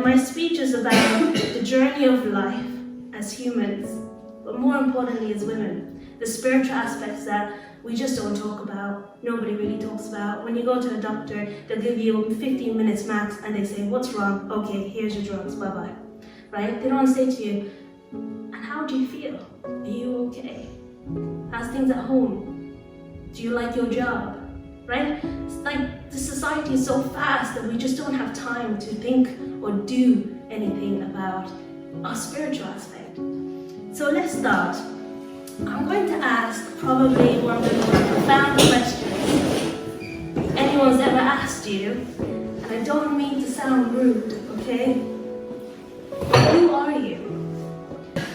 My speech is about the journey of life as humans, but more importantly as women. The spiritual aspects that we just don't talk about, nobody really talks about. When you go to a doctor, they'll give you 15 minutes max and they say, what's wrong? Okay, here's your drugs, bye-bye. Right? They don't say to you, and how do you feel? Are you okay? How's things at home? Do you like your job? Right? It's like the society is so fast that we just don't have time to think or do anything about our spiritual aspect. So let's start. I'm going to ask probably one of the most profound questions anyone's ever asked you, and I don't mean to sound rude, okay? Who are you?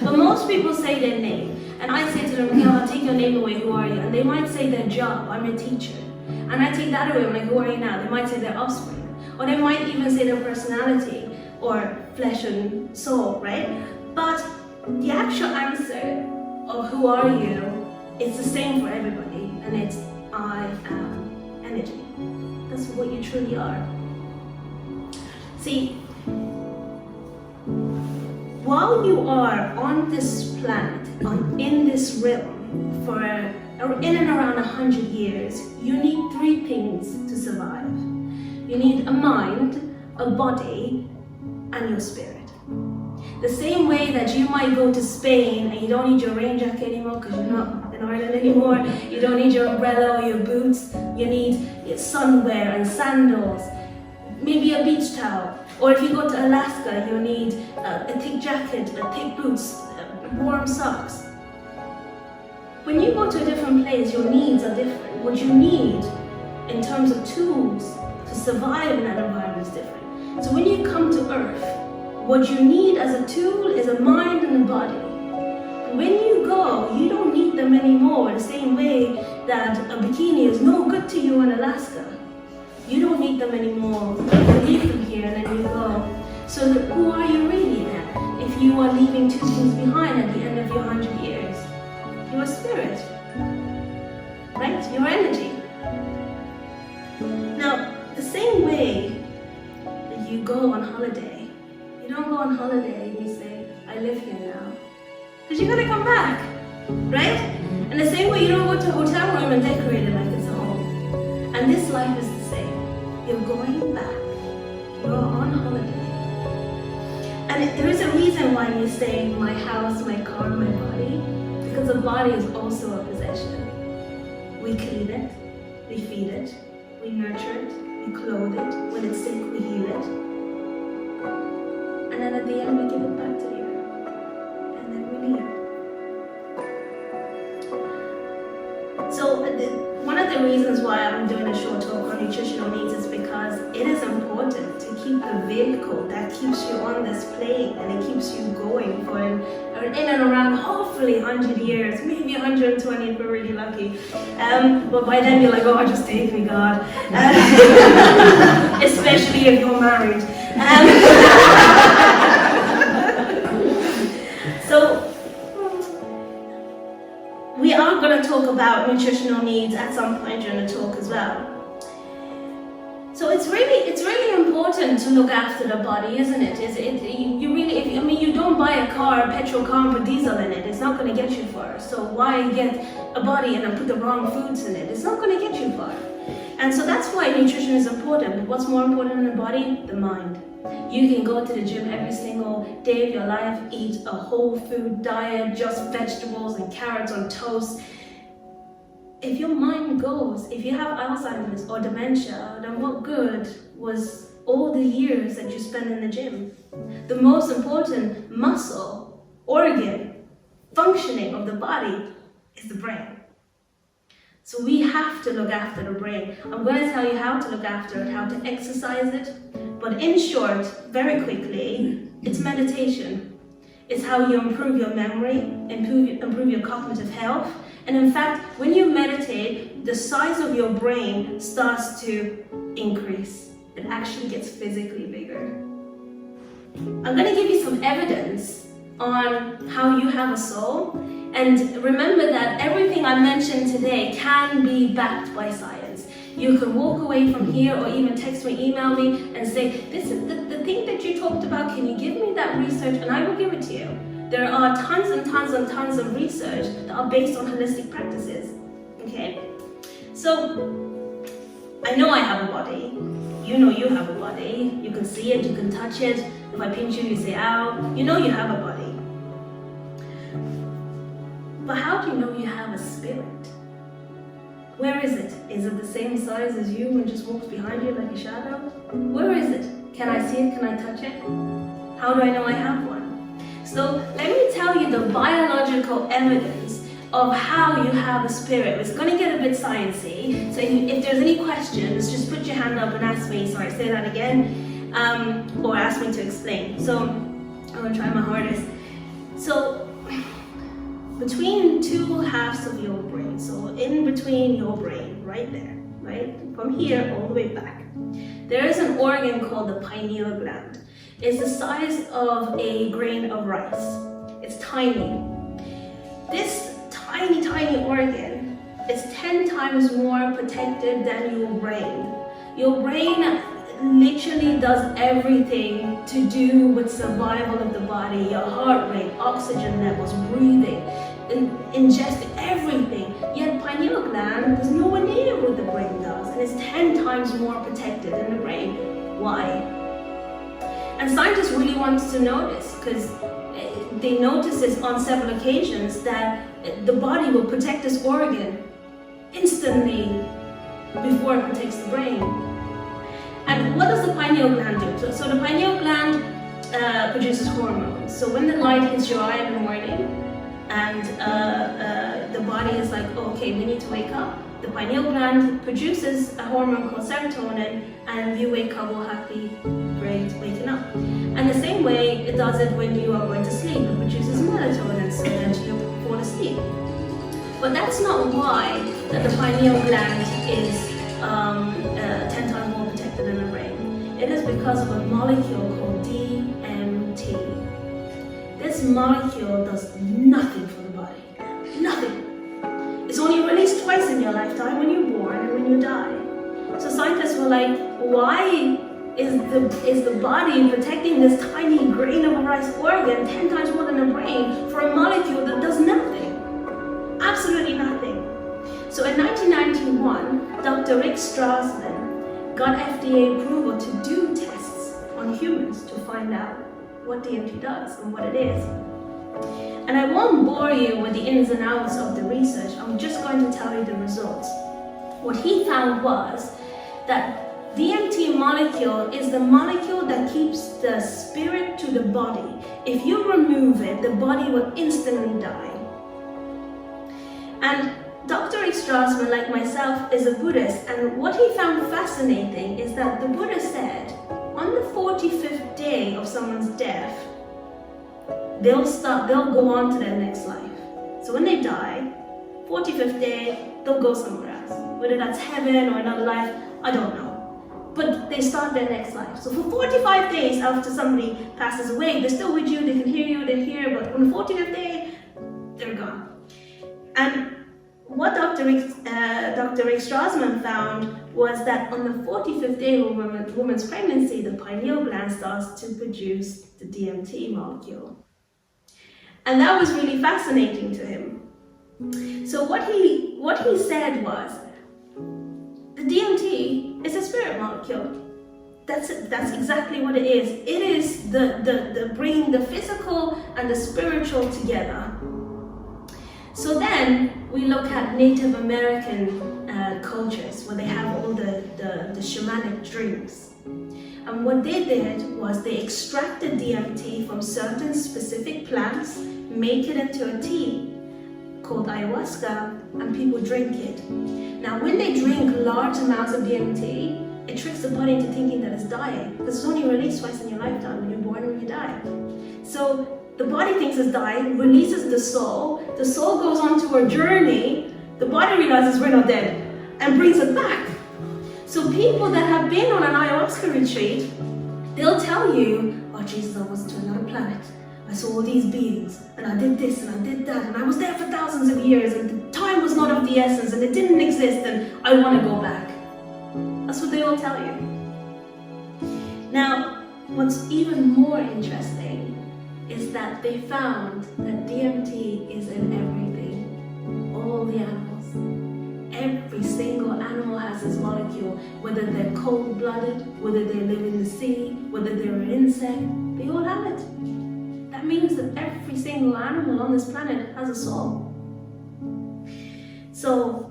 Well, most people say their name, and I say to them, okay, I'll take your name away, who are you? And they might say their job, I'm a teacher. And I take that away, I'm like, who are you now? They might say their offspring. Or they might even say their personality, or flesh and soul, right? But the actual answer of who are you is the same for everybody, and it's I am energy. That's what you truly are. See, while you are on this planet, in this realm, for in and around 100 years, you need 3 things to survive. You need a mind, a body, and your spirit. The same way that you might go to Spain and you don't need your rain jacket anymore because you're not in Ireland anymore, you don't need your umbrella or your boots, you need sunwear and sandals, maybe a beach towel. Or if you go to Alaska, you need a thick jacket, thick boots, warm socks. When you go to a different place, your needs are different. What you need in terms of tools to survive in that environment is different. So when you come to Earth, what you need as a tool is a mind and a body. When you go, you don't need them anymore the same way that a bikini is no good to you in Alaska. You don't need them anymore. You leave them here and then you go. So who are you really then? If you are leaving 2 things behind at the end of your 100 years? Your spirit, right? Your energy. Now, the same way that you go on holiday, you don't go on holiday and you say, I live here now. Because you're gonna come back, right? And the same way you don't go to a hotel room and decorate it like it's a home. And this life is the same. You're going back. You're on holiday. And there is a reason why you say my house, my car, my body. Because the body is also a possession. We clean it, we feed it, we nurture it, we clothe it. When it's sick, we heal it. And then at the end, we give it back to the earth. And then we leave. So one of the reasons why I'm doing a short talk on nutritional needs is because it is important to keep the vehicle that keeps you on this plane and it keeps you going for in and around hopefully 100 years, maybe 120 if we're really lucky. But by then you're like, oh, just take me, God. Especially if you're married. So we are going to talk about nutritional needs at some point during the talk as well. So it's really important to look after the body, isn't it? You don't buy a car, a petrol car, and put diesel in it. It's not going to get you far. So why get a body and then put the wrong foods in it? It's not going to get you far. And so that's why nutrition is important. But what's more important than the body? The mind. You can go to the gym every single day of your life, eat a whole food diet, just vegetables and carrots on toast. If your mind goes, if you have Alzheimer's or dementia, then what good was all the years that you spent in the gym? The most important muscle, organ, functioning of the body is the brain. So we have to look after the brain. I'm going to tell you how to look after it, how to exercise it. But in short, very quickly, it's meditation. It's how you improve your memory, improve your cognitive health. And in fact, when you meditate, the size of your brain starts to increase. It actually gets physically bigger. I'm going to give you some evidence on how you have a soul. And remember that everything I mentioned today can be backed by science. You can walk away from here or even text me, email me and say, this is the thing that you talked about, can you give me that research? And I will give it to you. There are tons and tons and tons of research that are based on holistic practices, okay? So, I know I have a body. You know you have a body. You can see it, you can touch it. If I pinch you, you say, ow. You know you have a body. But how do you know you have a spirit? Where is it? Is it the same size as you and just walks behind you like a shadow? Where is it? Can I see it? Can I touch it? How do I know I have one? So let me tell you the biological evidence of how you have a spirit. It's going to get a bit sciencey, so if there's any questions, just put your hand up and ask me. Sorry, say that again, or ask me to explain. So I'm going to try my hardest. So between two halves of your brain, so in between your brain, right there, right, from here all the way back, there is an organ called the pineal gland. It's the size of a grain of rice. It's tiny. This tiny organ is 10 times more protected than your brain. Your brain literally does everything to do with survival of the body, your heart rate, oxygen levels, breathing, ingest everything. Yet pineal gland is nowhere near what the brain does, and it's 10 times more protected than the brain. Why? And scientists really want to know this because they notice this on several occasions that the body will protect this organ instantly before it protects the brain. And what does the pineal gland do? So the pineal gland produces hormones. So when the light hits your eye in the morning and the body is like, oh, okay, we need to wake up, the pineal gland produces a hormone called serotonin, and you wake up all happy, great, waking up. And the same way it does it when you are going to sleep. It produces melatonin so that you fall asleep. But that's not why that the pineal gland is 10 times more protected than the brain. It is because of a molecule called DMT. This molecule does nothing for the body. Nothing. It's only released twice in your lifetime, when you're born and when you die. So scientists were like, why is the body protecting this tiny grain of a rice organ 10 times more than the brain for a molecule that does nothing? Absolutely nothing. So in 1991, Dr. Rick Strassman got FDA approval to do tests on humans to find out what DMT does and what it is. And I won't bore you with the ins and outs of the research, I'm just going to tell you the results. What he found was that DMT molecule is the molecule that keeps the spirit to the body. If you remove it, the body will instantly die. And Dr. Rick Strassman, like myself, is a Buddhist, and what he found fascinating is that the Buddha said, on the 45th day of someone's death, they'll go on to their next life. So when they die, 45th day, they'll go somewhere else. Whether that's heaven or another life, I don't know. But they start their next life. So for 45 days after somebody passes away, they're still with you, they can hear you, they're here, but on the 45th day, they're gone. And what Dr. Rick Strassman found was that on the 45th day of a woman's pregnancy, the pineal gland starts to produce the DMT molecule. And that was really fascinating to him. So what he said was, the DMT is a spirit molecule. That's exactly what it is. It is the bringing the physical and the spiritual together. So then we look at Native American cultures where they have all the shamanic drinks. And what they did was they extracted DMT from certain specific plants, make it into a tea called ayahuasca, and people drink it. Now when they drink large amounts of DMT, it tricks the body into thinking that it's dying, because it's only released twice in your lifetime, when you're born and when you die. So the body thinks it's dying, releases the soul goes on to a journey, the body realizes we're not dead, and brings it back. So people that have been on an ayahuasca retreat, they'll tell you, oh Jesus, I was to another planet. I saw all these beings, and I did this, and I did that, and I was there for thousands of years, and the time was not of the essence, and it didn't exist, and I want to go back. That's what they all tell you. Now, what's even more interesting is that they found that DMT is in everything. All the animals. Every single animal has this molecule, whether they're cold-blooded, whether they live in the sea, whether they're an insect, they all have it. That means that every single animal on this planet has a soul. So,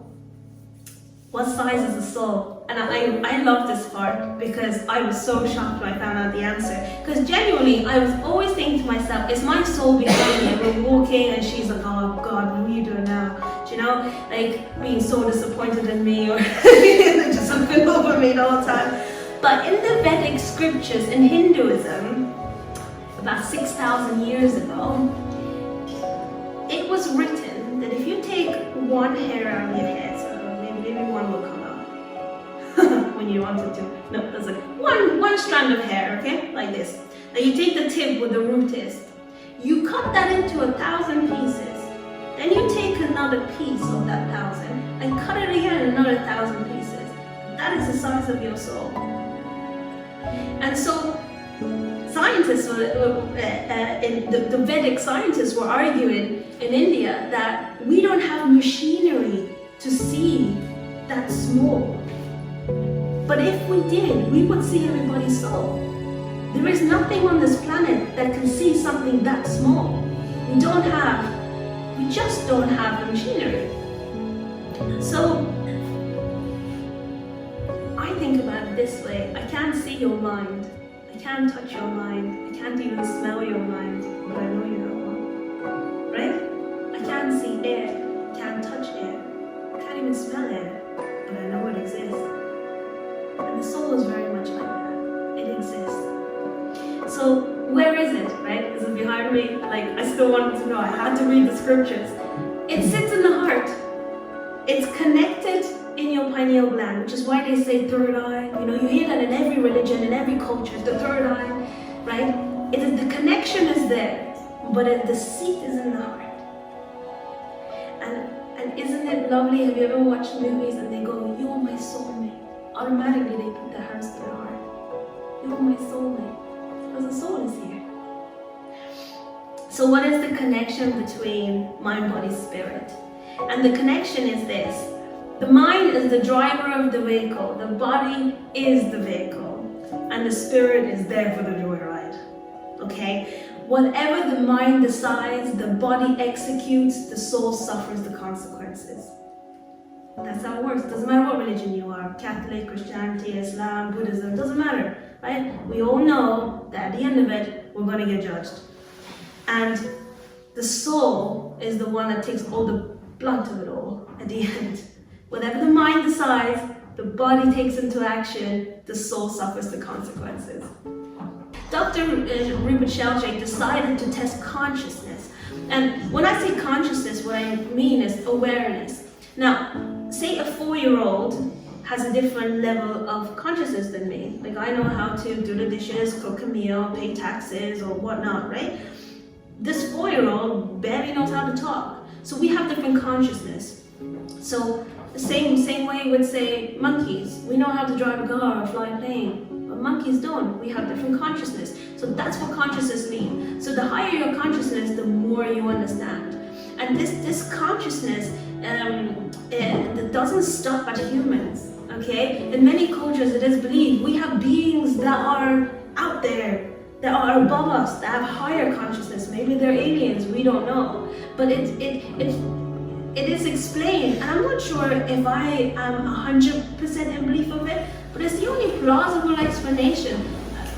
what size is the soul? And I love this part because I was so shocked when I found out the answer. Because genuinely, I was always thinking to myself, is my soul behind me? And we're walking and she's like, oh God, what are you doing now? Do you know? Like being so disappointed in me or just looking over me the whole time. But in the Vedic scriptures in Hinduism, about 6,000 years ago, it was written that if you take one hair out of your head, so maybe one will come out when you wanted to. No, there's like one strand of hair, okay, like this. Now you take the tip where the root is. You cut that into 1,000 pieces. Then you take another piece of that 1,000 and cut it again in another 1,000 pieces. That is the size of your soul. And so scientists, the Vedic scientists were arguing in India that we don't have machinery to see that small. But if we did, we would see everybody's soul. There is nothing on this planet that can see something that small. We just don't have the machinery. So, I think about it this way. I can't see your mind. I can't touch your mind. I can't even smell your mind, but I know you have one. Right? I can't see air. I can't touch air. I can't even smell air, but I know it exists. And the soul is very much like that. It exists. So, where is it, right? Is it behind me? Like, I still wanted to know. I had to read the scriptures. It sits in the heart. It's connected in your pineal gland, which is why they say third eye. You know, you hear that in every religion, in every culture, the third eye, right? The connection is there, but the seat is in the heart. And isn't it lovely? Have you ever watched movies and they go, "You are my soulmate"? Automatically they put their hands to their heart. You are my soulmate. Because the soul is here. So what is the connection between mind, body, spirit? And the connection is this. The mind is the driver of the vehicle. The body is the vehicle. And the spirit is there for the joyride. Okay? Whatever the mind decides, the body executes, the soul suffers the consequences. That's how it works. It doesn't matter what religion you are. Catholic, Christianity, Islam, Buddhism, doesn't matter. Right? We all know that at the end of it, we're going to get judged. And the soul is the one that takes all the blunt of it all at the end. Whatever the mind decides, the body takes into action, the soul suffers the consequences. Dr. Rupert Sheldrake decided to test consciousness. And when I say consciousness, what I mean is awareness. Now, say a 4-year-old has a different level of consciousness than me. Like, I know how to do the dishes, cook a meal, pay taxes, or whatnot, right? This 4-year-old barely knows how to talk. So we have different consciousness. So the same way with, say, monkeys. We know how to drive a car or fly a plane, but monkeys don't. We have different consciousness. So that's what consciousness means. So the higher your consciousness, the more you understand. And this consciousness that doesn't stop at humans. Okay? In many cultures, it is believed we have beings that are out there, that are above us, that have higher consciousness. Maybe they're aliens, we don't know. But it is explained, and I'm not sure if I am 100% in belief of it, but it's the only plausible explanation,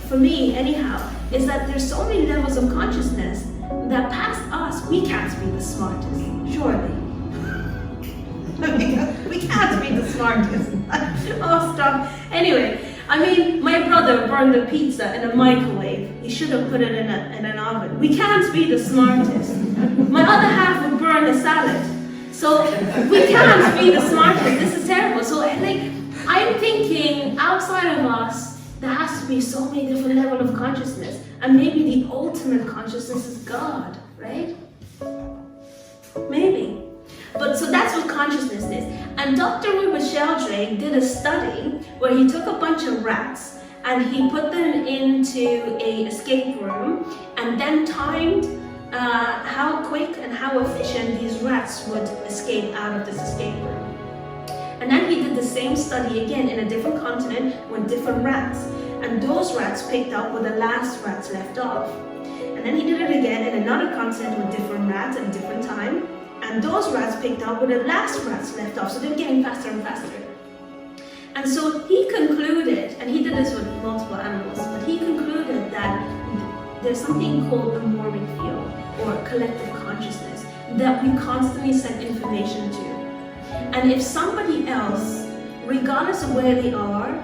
for me anyhow, is that there's so many levels of consciousness that past us, we can't be the smartest, surely. We can't be the smartest. Oh, stop. Anyway, I mean, my brother burned a pizza in a microwave. He should have put it in an oven. We can't be the smartest. My other half would burn a salad. So we can't be the smartest. This is terrible. So like, I'm thinking outside of us, there has to be so many different levels of consciousness. And maybe the ultimate consciousness is God, right? Maybe. But so that's what consciousness is. And Dr. Ruben Sheldrake did a study where he took a bunch of rats and he put them into a escape room and then timed how quick and how efficient these rats would escape out of this escape room. And then he did the same study again in a different continent with different rats. And those rats picked up where the last rats left off. And then he did it again in another continent with different rats at a different time. And those rats picked up where the last rats left off. So they were getting faster and faster. And so he concluded, and he did this with multiple animals, but he concluded that there's something called the morphic field, or collective consciousness, that we constantly send information to. And if somebody else, regardless of where they are,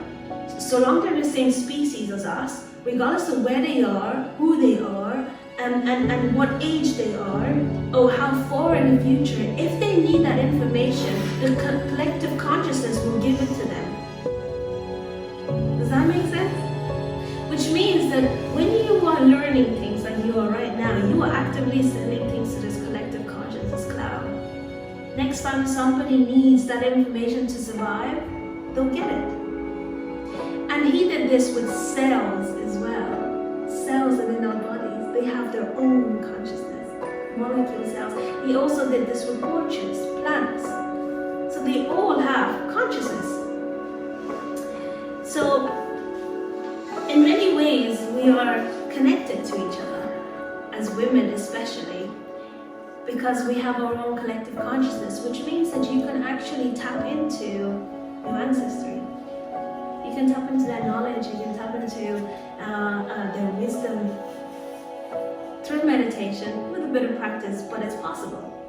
so long they're the same species as us, regardless of where they are, who they are, and what age they are, or how far in the future, if they need that information, the collective consciousness will give it to them. Does that make sense? Which means that when you are learning things like you are right now, you are actively sending things to this collective consciousness cloud. Next time somebody needs that information to survive, they'll get it. And he did this with cells as well. Cells within our bodies, they have their own consciousness, molecule cells. He also did this with orchids, plants. So they all have consciousness. So in many ways, we are connected to each other, as women especially, because we have our own collective consciousness, which means that you can actually tap into your ancestry. You can tap into their knowledge, you can tap into their wisdom through meditation with a bit of practice, but it's possible.